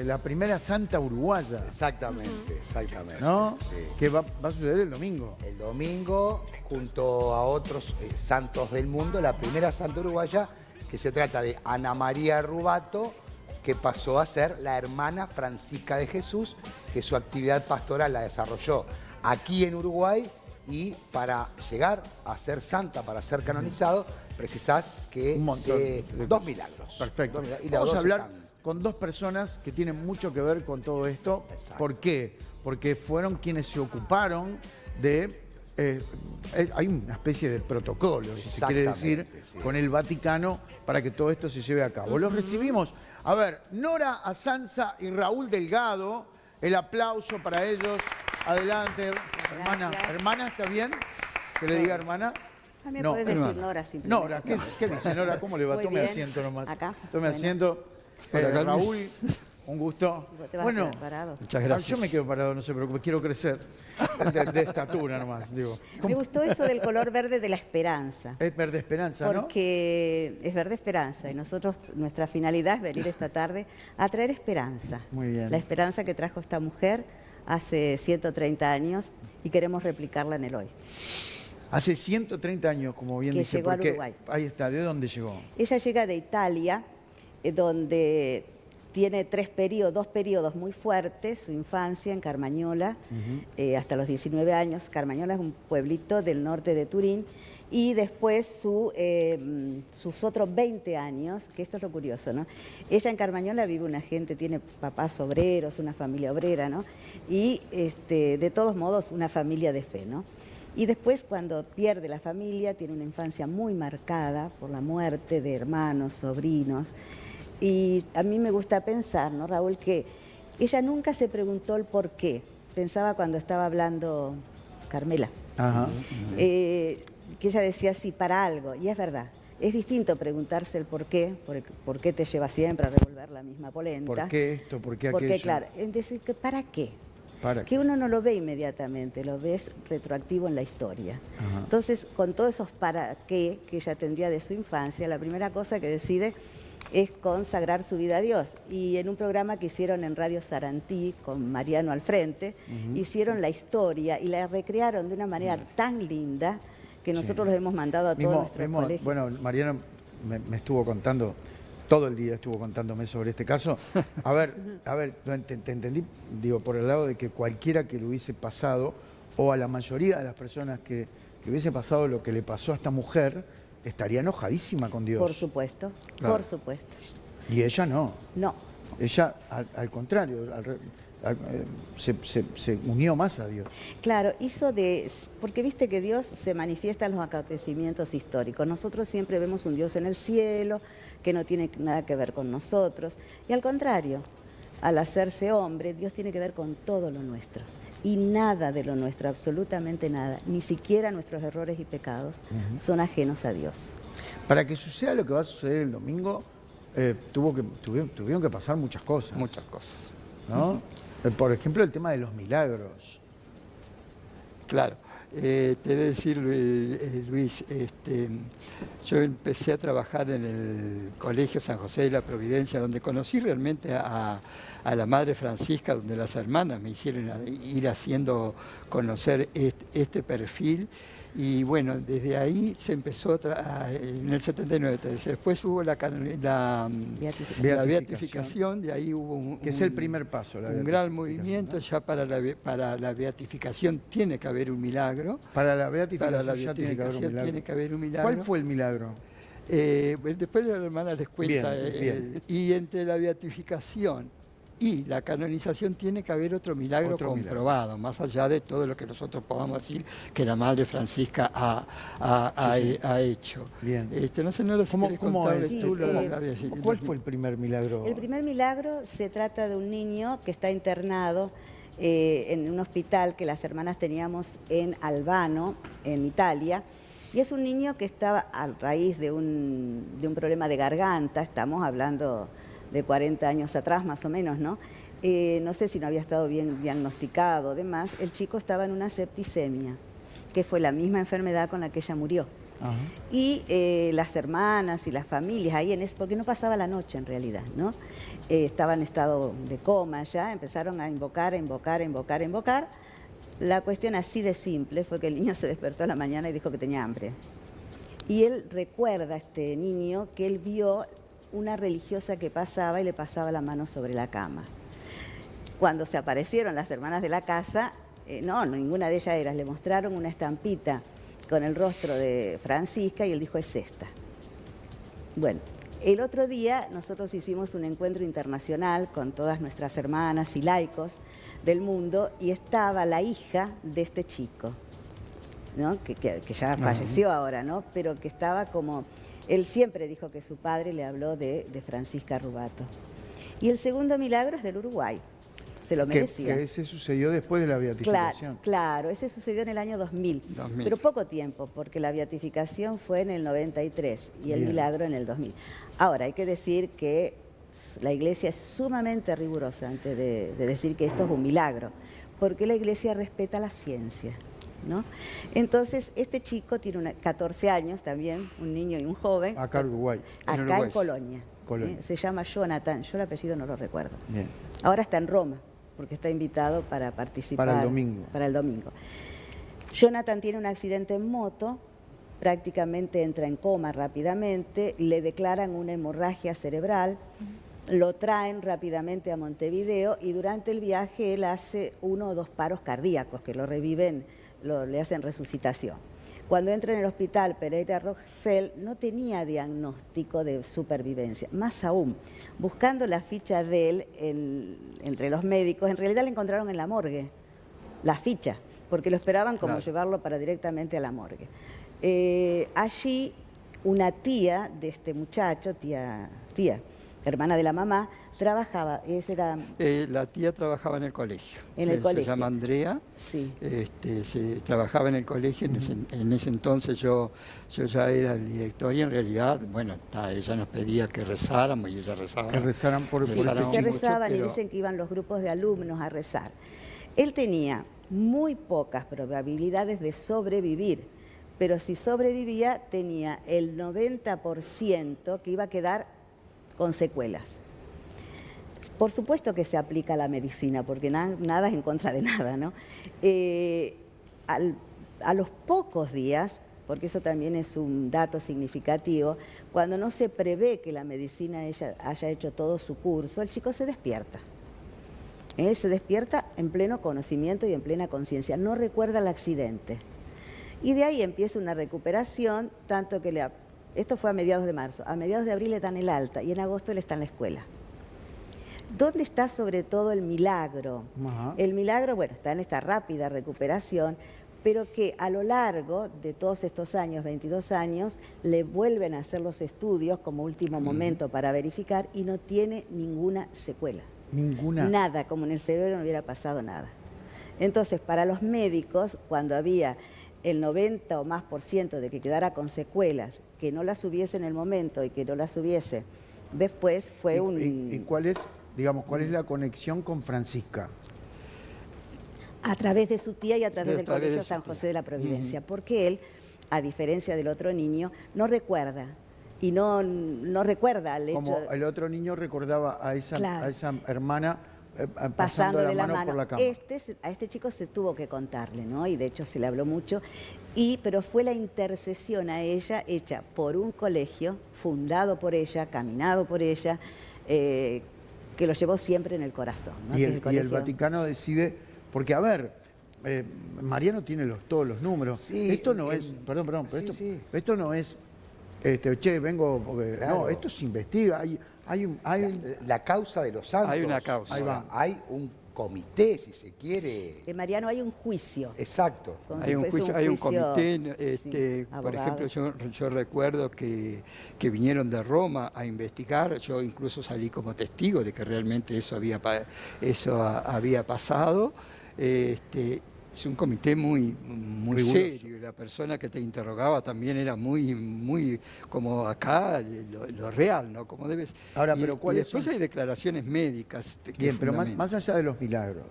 la primera santa uruguaya. Exactamente, exactamente. ¿No? Sí. Que va a suceder el domingo. El domingo, junto a otros santos del mundo, la primera santa uruguaya, que se trata de Ana María Rubato, que pasó a ser la hermana Francisca de Jesús, que su actividad pastoral la desarrolló aquí en Uruguay, y para llegar a ser santa, para ser canonizado, precisás que Un montón de dos cosas. milagros. Perfecto. Dos milagros. Y los Vamos a dos hablar están. con dos personas que tienen mucho que ver con todo esto. Exacto. ¿Por qué? Porque fueron quienes se ocuparon de... hay una especie de protocolo, si se quiere decir, Sí. con el Vaticano para que todo esto se lleve a cabo. Los recibimos. A ver, Nora Azanza y Raúl Delgado. El aplauso para ellos. Adelante, hermana. Gracias. ¿Hermana está bien? ¿Que le diga hermana? A mí me podés decir hermana. Nora simplemente. Nora, ¿qué dice Nora? ¿Cómo le va? Muy Tome bien. asiento nomás. Acá. Tome Bueno. asiento. Raúl, un gusto. ¿Te vas a quedar parado? Muchas gracias. Yo me quedo parado, no se preocupe, quiero crecer. De estatura nomás, digo. Me gustó eso del color verde de la esperanza. Es verde esperanza, ¿no? Porque es verde esperanza y nosotros, nuestra finalidad es venir esta tarde a traer esperanza. Muy bien. La esperanza que trajo esta mujer hace 130 años y queremos replicarla en el hoy. Hace 130 años, como bien Que dice. llegó al porque Uruguay. ahí está, ¿de dónde llegó? Ella llega de Italia, donde tiene dos periodos muy fuertes, su infancia en Carmañola, hasta los 19 años. Carmañola es un pueblito del norte de Turín, y después sus otros 20 años, que esto es lo curioso, ¿no? Ella en Carmañola vive una gente, tiene papás obreros, una familia obrera, ¿no? Y de todos modos una familia de fe, ¿no? Y después, cuando pierde la familia, tiene una infancia muy marcada por la muerte de hermanos, sobrinos. Y a mí me gusta pensar, ¿no, Raúl?, que ella nunca se preguntó el por qué. Pensaba cuando estaba hablando Carmela, Ajá. que ella decía sí, para algo. Y es verdad. Es distinto preguntarse el por qué te lleva siempre a revolver la misma polenta. ¿Por qué esto? ¿Por qué aquello? Porque, claro, es decir, que ¿para qué? ¿Para Que qué? uno no lo ve inmediatamente, lo ves retroactivo en la historia. Ajá. Entonces, con todos esos para qué que ella tendría de su infancia, la primera cosa que decide es consagrar su vida a Dios. Y en un programa que hicieron en Radio Sarantí, con Mariano al frente, hicieron la historia y la recrearon de una manera tan linda que nosotros los hemos mandado a todos nuestros colegios. Bueno, Mariano me estuvo contando, todo el día estuvo contándome sobre este caso. A ver, te entendí, digo, por el lado de que cualquiera que le hubiese pasado, o a la mayoría de las personas que le hubiese pasado lo que le pasó a esta mujer, estaría enojadísima con Dios. Por supuesto, Claro. por supuesto. Y ella no. No, Ella, al contrario, se unió más a Dios. claro, porque viste que Dios se manifiesta en los acontecimientos históricos. Nosotros siempre vemos un Dios en el cielo, que no tiene nada que ver con nosotros. Y al contrario, al hacerse hombre, Dios tiene que ver con todo lo nuestro. Y nada de lo nuestro, absolutamente nada, ni siquiera nuestros errores y pecados, son ajenos a Dios. Para que suceda lo que va a suceder el domingo, tuvieron que pasar muchas cosas. Muchas cosas. ¿No? Por ejemplo, el tema de los milagros. Claro. Te he de decir, Luis, yo empecé a trabajar en el Colegio San José de la Providencia, donde conocí realmente a la Madre Francisca, donde las hermanas me hicieron ir haciendo conocer este perfil. Y bueno, desde ahí se empezó en el 79. Después hubo la beatificación, de ahí hubo Que es el primer paso. La un gran movimiento, ¿no? Ya para la beatificación tiene que haber un milagro. Para la beatificación, ya tiene que haber un milagro. ¿Cuál fue el milagro? Después la hermana les cuenta. Bien. Y entre la beatificación y la canonización tiene que haber otro milagro comprobado, más allá de todo lo que nosotros podamos decir que la Madre Francisca ha hecho. Bien. No sé, no lo sé. ¿Cómo es? Sí, ¿Cuál fue el primer milagro? El primer milagro se trata de un niño que está internado en un hospital que las hermanas teníamos en Albano, en Italia. Y es un niño que estaba a raíz de un problema de garganta, estamos hablando de 40 años atrás más o menos, ¿no? No sé si no había estado bien diagnosticado, demás. El chico estaba en una septicemia, que fue la misma enfermedad con la que ella murió. Ajá. Y las hermanas y las familias ahí porque no pasaba la noche en realidad, ¿no? Estaba en estado de coma ya, empezaron a invocar, a invocar, a invocar, a invocar. La cuestión así de simple fue que el niño se despertó a la mañana y dijo que tenía hambre. Y él recuerda, este niño, que él vio una religiosa que pasaba y le pasaba la mano sobre la cama. Cuando se aparecieron las hermanas de la casa, no, ninguna de ellas era, le mostraron una estampita con el rostro de Francisca y él dijo, es esta. Bueno, el otro día nosotros hicimos un encuentro internacional con todas nuestras hermanas y laicos del mundo y estaba la hija de este chico, ¿no? que ya falleció ahora, ¿no? Pero que estaba como... Él siempre dijo que su padre le habló de Francisca Rubato. Y el segundo milagro es del Uruguay. Se lo merecía. Que ese sucedió después de la beatificación. Claro, ese sucedió en el año 2000, pero poco tiempo, porque la beatificación fue en el 93 y el milagro en el 2000. Ahora, hay que decir que la Iglesia es sumamente rigurosa antes de decir que esto es un milagro, porque la Iglesia respeta la ciencia, ¿no? Entonces, este chico tiene 14 años también, un niño y un joven. Acá en Uruguay. Acá en Colonia. Se llama Jonathan, yo el apellido no lo recuerdo. Bien. Ahora está en Roma, porque está invitado para participar. Para el domingo. Para el domingo. Jonathan tiene un accidente en moto, prácticamente entra en coma rápidamente, le declaran una hemorragia cerebral, lo traen rápidamente a Montevideo y durante el viaje él hace 1 o 2 paros cardíacos que lo reviven, le hacen resucitación. Cuando entra en el hospital Pereira Rosell no tenía diagnóstico de supervivencia. Más aún, buscando la ficha de él entre los médicos, en realidad le encontraron en la morgue, la ficha, porque lo esperaban como llevarlo para directamente a la morgue. Allí una tía de este muchacho, tía, hermana de la mamá, trabajaba. La tía trabajaba en el colegio. En el colegio. Se llama Andrea. Sí. Se trabajaba en el colegio. En ese entonces yo ya era el director y en realidad, bueno, ella nos pedía que rezáramos y ella rezaba. Que rezaran por el Se rezaban y dicen que iban los grupos de alumnos a rezar. Él tenía muy pocas probabilidades de sobrevivir, pero si sobrevivía tenía el 90% que iba a quedar con secuelas. Por supuesto que se aplica la medicina, porque nada es en contra de nada, ¿no? A los pocos días, porque eso también es un dato significativo, cuando no se prevé que la medicina haya hecho todo su curso, el chico se despierta. Se despierta en pleno conocimiento y en plena conciencia, no recuerda el accidente. Y de ahí empieza una recuperación, tanto que esto fue a mediados de marzo, a mediados de abril le dan el alta y en agosto él está en la escuela. ¿Dónde está sobre todo el milagro? Ajá. El milagro, bueno, está en esta rápida recuperación, pero que a lo largo de todos estos años, 22 años, le vuelven a hacer los estudios como último momento para verificar y no tiene ninguna secuela. Ninguna. Nada, como en el cerebro no hubiera pasado nada. Entonces, para los médicos, cuando había el 90 o más % de que quedara con secuelas, que no las hubiese en el momento y que no las hubiese después, fue ¿Y cuál es, digamos, cuál es la conexión con Francisca? A través de su tía y a través del Colegio de su San tía. José de la Providencia, porque él, a diferencia del otro niño, no recuerda. Y no recuerda el hecho... Como el otro niño recordaba a esa hermana pasándole la mano por la cama. A este chico se tuvo que contarle, ¿no? Y de hecho se le habló mucho. Pero fue la intercesión a ella hecha por un colegio, fundado por ella, caminado por ella, que lo llevó siempre en el corazón, ¿no? Y el Vaticano decide, porque a ver, Mariano tiene todos los números. Sí, esto no es, perdón, pero esto no es, che, vengo porque... Claro. No, esto se investiga, la causa de los santos. Hay una causa. Ahí va. Hay un comité, si se quiere. Mariano, hay un juicio. Exacto. Como Hay si un fuese juicio, hay un comité, sí, por ejemplo, abogados. yo recuerdo que vinieron de Roma a investigar, yo incluso salí como testigo de que realmente eso había pasado. Es un comité muy serio, la persona que te interrogaba también era muy como acá, lo real, ¿no? Como debes. Ahora, pero ¿cuáles después son? hay declaraciones médicas. Bien, pero más allá de los milagros,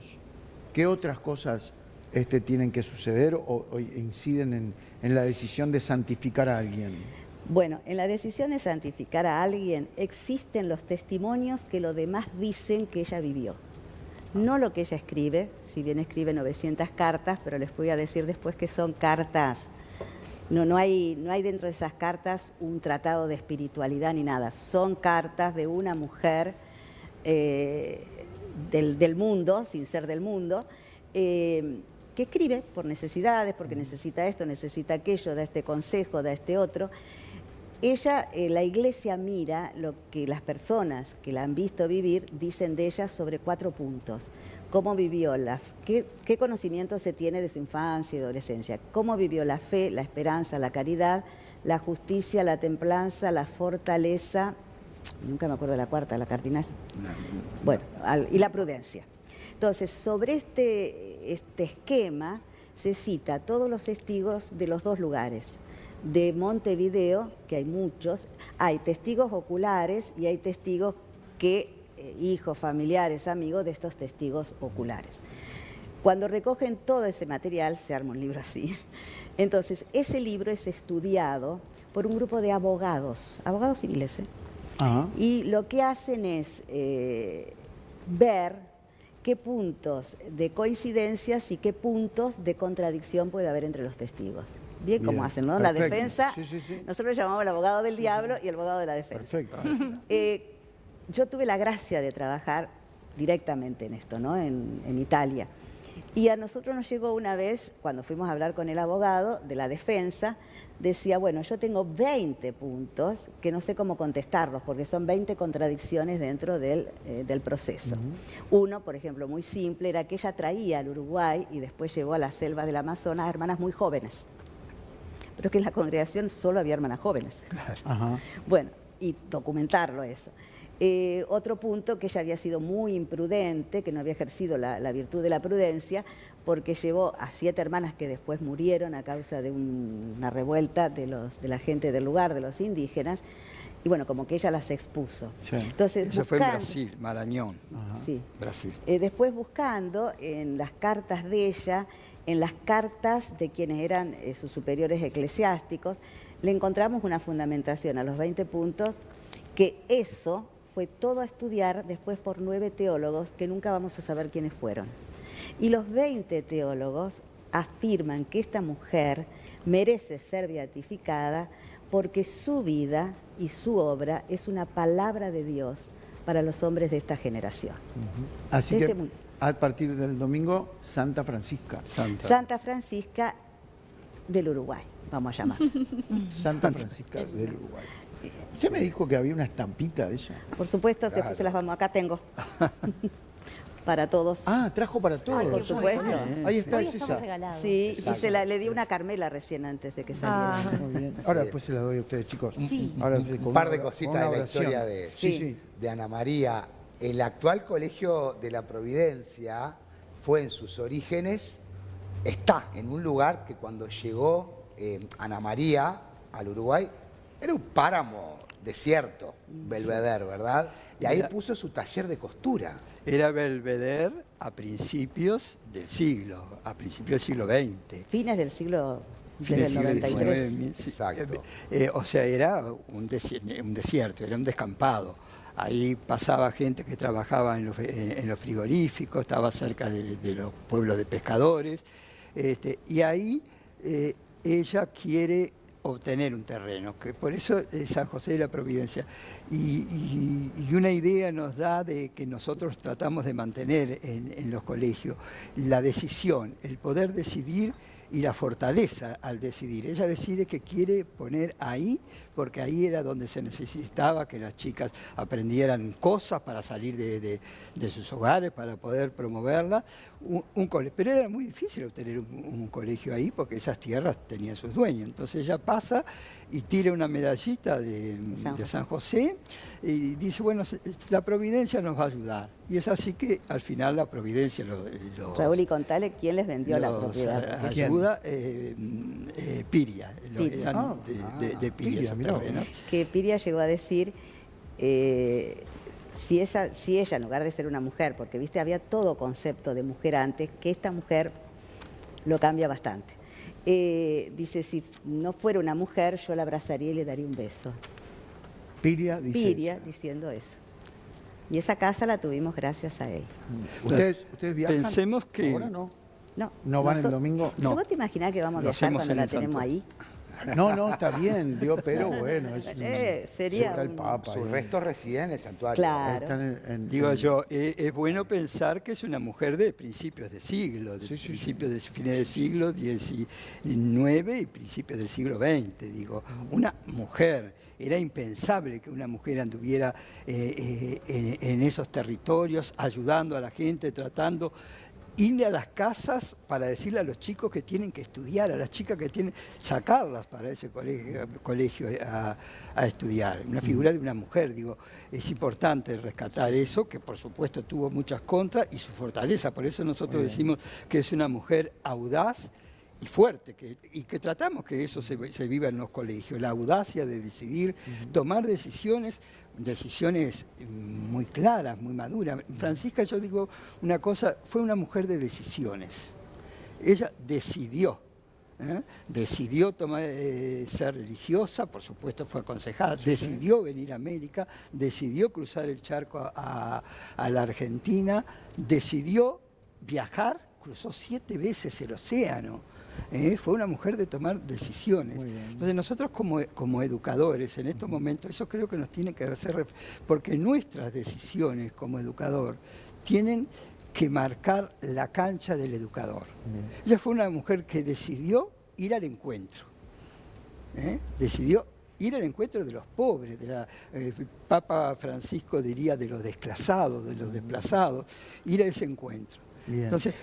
¿qué otras cosas tienen que suceder o inciden en la decisión de santificar a alguien? Bueno, en la decisión de santificar a alguien existen los testimonios que los demás dicen que ella vivió. No lo que ella escribe, si bien escribe 900 cartas, pero les voy a decir después que son cartas. No hay dentro de esas cartas un tratado de espiritualidad ni nada. Son cartas de una mujer del mundo, sin ser del mundo, que escribe por necesidades, porque necesita esto, necesita aquello, da este consejo, da este otro. Ella, la iglesia mira lo que las personas que la han visto vivir dicen de ella sobre 4 puntos. Cómo vivió, qué conocimiento se tiene de su infancia y adolescencia, cómo vivió la fe, la esperanza, la caridad, la justicia, la templanza, la fortaleza, nunca me acuerdo de la cuarta, la cardinal, bueno, y la prudencia. Entonces, sobre este esquema se cita todos los testigos de los 2 lugares. De Montevideo, que hay muchos, hay testigos oculares y hay testigos que, hijos, familiares, amigos de estos testigos oculares. Cuando recogen todo ese material, se arma un libro así. Entonces, ese libro es estudiado por un grupo de abogados civiles, Ajá. y lo que hacen es ver qué puntos de coincidencias y qué puntos de contradicción puede haber entre los testigos. Bien, como hacen, ¿no? Perfecto. La defensa, Sí. nosotros llamamos el abogado del diablo y el abogado de la defensa. Perfecto. Yo tuve la gracia de trabajar directamente en esto, ¿no? En Italia. Y a nosotros nos llegó una vez, cuando fuimos a hablar con el abogado de la defensa, decía, bueno, yo tengo 20 puntos que no sé cómo contestarlos, porque son 20 contradicciones dentro del proceso. Uno, por ejemplo, muy simple, era que ella traía al Uruguay y después llevó a las selvas del Amazonas a hermanas muy jóvenes. Pero que en la congregación solo había hermanas jóvenes. Ajá. Bueno, y documentarlo eso. Otro punto, que ella había sido muy imprudente, que no había ejercido la virtud de la prudencia, porque llevó a 7 hermanas que después murieron a causa de una revuelta de la gente del lugar, de los indígenas, y bueno, como que ella las expuso. Sí. Entonces, Eso fue en Brasil, Marañón. Sí. Brasil. Después buscando en las cartas de ella, en las cartas de quienes eran sus superiores eclesiásticos, le encontramos una fundamentación a los 20 puntos, que eso fue todo a estudiar después por 9 teólogos que nunca vamos a saber quiénes fueron. Y los 20 teólogos afirman que esta mujer merece ser beatificada porque su vida y su obra es una palabra de Dios para los hombres de esta generación. Así De que este mundo. a partir del domingo, Santa Francisca. Santa Francisca del Uruguay, vamos a llamar. Santa Francisca del Uruguay. Usted me dijo que había una estampita de ella. Por supuesto, después se las vamos. Acá tengo. Para todos. Ah, trajo para todos. por supuesto. Ahí está, Hoy es estamos esa. regalados. Sí, y le di una Carmela recién antes de que saliera. Ah. Muy bien. Ahora después se la doy a ustedes, chicos. Sí. Ahora, Un par de cositas de la oración. historia de, Sí, sí. de Ana María. El actual Colegio de la Providencia fue en sus orígenes, está en un lugar que cuando llegó Ana María al Uruguay, era un páramo desierto, Belvedere, ¿verdad? Y ahí puso su taller de costura. Era Belvedere a principios del siglo XX. Fines del siglo, desde Fines el del 93. 19, sí. Exacto. O sea, era un desierto, era un descampado. Ahí pasaba gente que trabajaba en los frigoríficos, estaba cerca de los pueblos de pescadores. Y ahí ella quiere obtener un terreno, que por eso es San José de la Providencia. Y una idea nos da de que nosotros tratamos de mantener en los colegios la decisión, el poder decidir y la fortaleza al decidir. Ella decide que quiere poner ahí, porque ahí era donde se necesitaba que las chicas aprendieran cosas para salir de sus hogares, para poder promoverla. Un colegio. Pero era muy difícil obtener un colegio ahí, porque esas tierras tenían sus dueños. Entonces ella pasa y tira una medallita de San José y dice, bueno, la Providencia nos va a ayudar. Y es así que al final la Providencia Raúl, y contale quién les vendió la propiedad. ayuda Piria, Piria. eran de Piria, Piria, esos mirá vos. terrenos. Que Piria llegó a decir, si ella, en lugar de ser una mujer, porque viste, había todo concepto de mujer antes, que esta mujer lo cambia bastante. Dice, si no fuera una mujer, yo la abrazaría y le daría un beso. Piria dice. Piria diciendo eso. Y esa casa la tuvimos gracias a él. ¿Ustedes viajan? Pensemos que... Ahora no. No, ¿No van el domingo? No. ¿Vos te imaginás que vamos a Lo viajar hacemos cuando en la el tenemos santuario. ahí? No, está bien, digo, pero bueno. sería está el un- Papa. Sus restos residen en el santuario. Claro. Están Digo yo, es bueno pensar que es una mujer de principios de siglo, de Sí, sí, principios de fines del siglo XIX y principios del siglo XX. Digo, una mujer. Era impensable que una mujer anduviera en esos territorios, ayudando a la gente, tratando, irle a las casas para decirle a los chicos que tienen que estudiar, a las chicas que tienen, sacarlas para ese colegio a estudiar. Una figura de una mujer, digo, es importante rescatar eso, que por supuesto tuvo muchas contras y su fortaleza. Por eso nosotros decimos que es una mujer audaz y fuerte, y que tratamos que eso se viva en los colegios, la audacia de decidir, tomar decisiones muy claras, muy maduras. Francisca, yo digo una cosa, fue una mujer de decisiones. Ella decidió tomar, ser religiosa, por supuesto fue aconsejada, decidió venir a América, decidió cruzar el charco a la Argentina, decidió viajar, cruzó 7 veces el océano. Fue una mujer de tomar decisiones. Entonces nosotros como educadores en estos momentos, eso creo que nos tiene que hacer, porque nuestras decisiones como educador tienen que marcar la cancha del educador. Ella fue una mujer que decidió ir al encuentro. Decidió ir al encuentro de los pobres, Papa Francisco diría de los desclasados, de los desplazados, ir a ese encuentro. Bien. Entonces,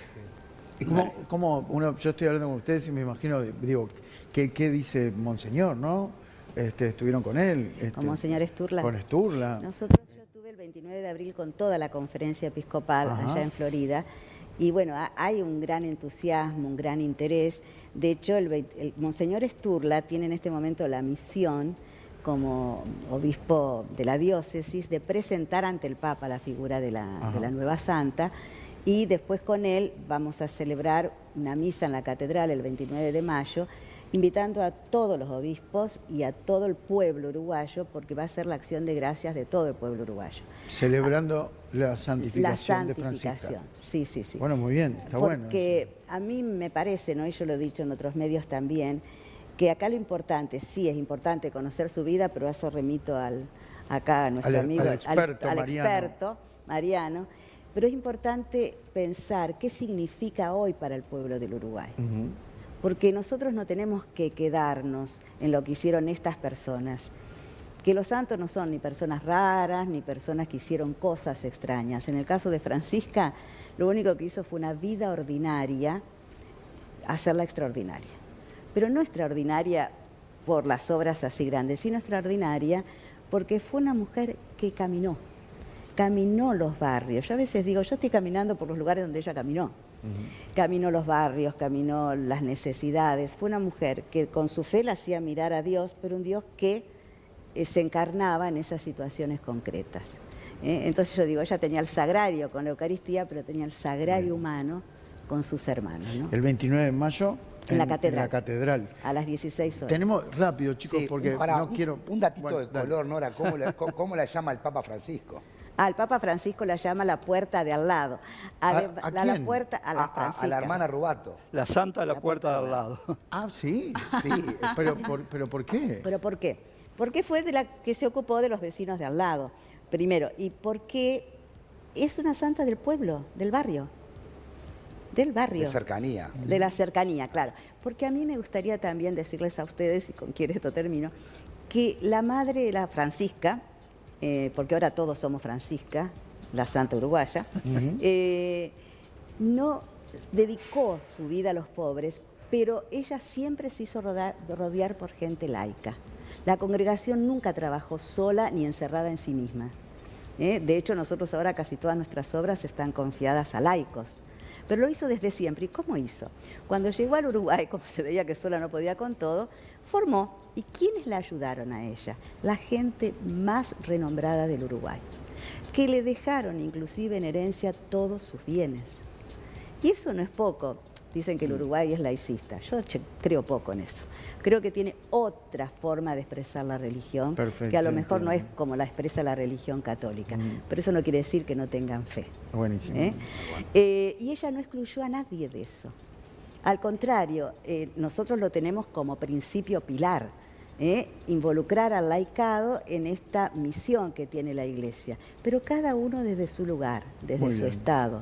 yo estoy hablando con ustedes y me imagino, digo, ¿qué dice Monseñor, no? Estuvieron con él. Con Monseñor Sturla. Con Sturla. Yo tuve el 29 de abril con toda la conferencia episcopal Ajá. allá en Florida. Y bueno, hay un gran entusiasmo, un gran interés. De hecho, el Monseñor Sturla tiene en este momento la misión, como obispo de la diócesis, de presentar ante el Papa la figura de la nueva santa. Y después con él vamos a celebrar una misa en la catedral el 29 de mayo, invitando a todos los obispos y a todo el pueblo uruguayo, porque va a ser la acción de gracias de todo el pueblo uruguayo. Celebrando la santificación de Francisca. Sí, sí, sí. Bueno, muy bien, está bueno. Porque a mí me parece, ¿no? Y yo lo he dicho en otros medios también, que acá lo importante, sí es importante conocer su vida, pero eso remito acá a nuestro amigo, al experto, al Mariano. experto Mariano. Pero es importante pensar qué significa hoy para el pueblo del Uruguay. Porque nosotros no tenemos que quedarnos en lo que hicieron estas personas. Que los santos no son ni personas raras, ni personas que hicieron cosas extrañas. En el caso de Francisca, lo único que hizo fue una vida ordinaria, hacerla extraordinaria. Pero no extraordinaria por las obras así grandes, sino extraordinaria porque fue una mujer que caminó los barrios. Yo a veces digo, yo estoy caminando por los lugares donde ella caminó. Caminó los barrios, caminó las necesidades. Fue una mujer que con su fe la hacía mirar a Dios, pero un Dios que se encarnaba en esas situaciones concretas. Entonces yo digo, ella tenía el sagrario con la Eucaristía, pero tenía el sagrario humano con sus hermanos, ¿no? El 29 de mayo En la catedral. En la catedral. A las 16 horas. Tenemos, rápido chicos, Sí, porque no quiero... Un datito Bueno, de dale. color, Nora, ¿cómo la llama el Papa Francisco? Al Papa Francisco la llama la puerta de al lado. ¿A la quién? puerta a la Francisca. A la hermana Rubato. la santa a la puerta de al lado. Ah, sí. Sí, pero ¿por qué? ¿Pero por qué? Porque fue de la que se ocupó de los vecinos de al lado, primero. Y porque es una santa del pueblo, del barrio. Del barrio. de cercanía. De la cercanía, claro. Porque a mí me gustaría también decirles a ustedes, y con quien esto termino, que la madre, la Francisca, porque ahora todos somos Francisca, la santa uruguaya, no dedicó su vida a los pobres, pero ella siempre se hizo rodear por gente laica. La congregación nunca trabajó sola ni encerrada en sí misma. De hecho, nosotros ahora casi todas nuestras obras están confiadas a laicos. Pero lo hizo desde siempre. ¿Y cómo hizo? Cuando llegó al Uruguay, como se veía que sola no podía con todo, formó. ¿Y quiénes la ayudaron a ella? La gente más renombrada del Uruguay, que le dejaron inclusive en herencia todos sus bienes. Y eso no es poco. Dicen que el Uruguay es laicista. Yo creo poco en eso. Creo que tiene otra forma de expresar la religión, Perfecto, que a lo mejor no es entiendo. como la expresa la religión católica. Pero eso no quiere decir que no tengan fe. Buenísimo. Y ella no excluyó a nadie de eso. Al contrario, nosotros lo tenemos como principio pilar, involucrar al laicado en esta misión que tiene la Iglesia, pero cada uno desde su lugar, desde Muy su bien. estado.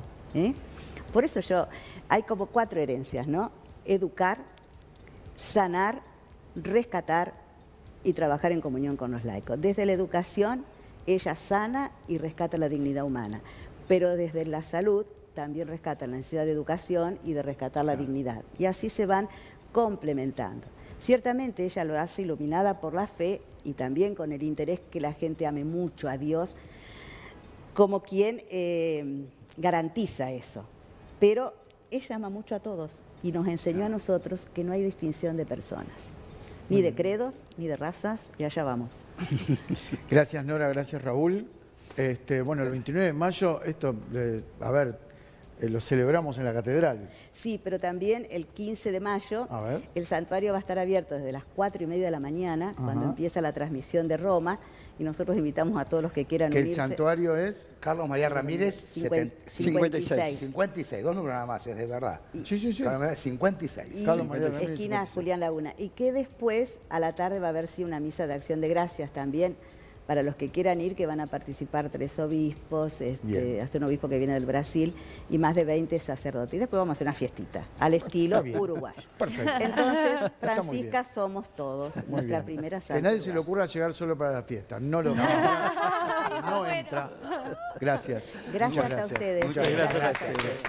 Por eso hay como 4 herencias, ¿no? Educar, sanar, rescatar y trabajar en comunión con los laicos. Desde la educación, ella sana y rescata la dignidad humana, pero desde la salud también rescata la necesidad de educación y de rescatar la dignidad. Y así se van complementando. Ciertamente ella lo hace iluminada por la fe y también con el interés que la gente ame mucho a Dios, como quien garantiza eso. Pero ella ama mucho a todos y nos enseñó a nosotros que no hay distinción de personas, ni de credos, ni de razas, y allá vamos. Gracias Nora, gracias Raúl. Bueno, el 29 de mayo, lo celebramos en la catedral. Sí, pero también el 15 de mayo A ver. el santuario va a estar abierto desde las 4:30 de la mañana, cuando Ajá. empieza la transmisión de Roma, y nosotros invitamos a todos los que quieran Que el unirse. santuario es... Carlos María Ramírez, 56. 56, 2 números nada más, es de verdad. Sí, sí, sí. Carlos María, 56. Y Carlos María Ramírez, esquina 56. Julián Laguna. Y que después, a la tarde, va a haber sí una misa de acción de gracias también, para los que quieran ir, que van a participar 3 obispos, Bien. hasta un obispo que viene del Brasil, y más de 20 sacerdotes. Y después vamos a hacer una fiestita, al estilo Está bien. uruguayo. Perfecto. Entonces, muy Francisca bien. somos todos, Muy nuestra bien. primera Que santa nadie se le uruguaya. ocurra llegar solo para la fiesta. No lo no entra. Gracias. Gracias Muchas a ustedes. Muchas gracias. Gracias a ustedes.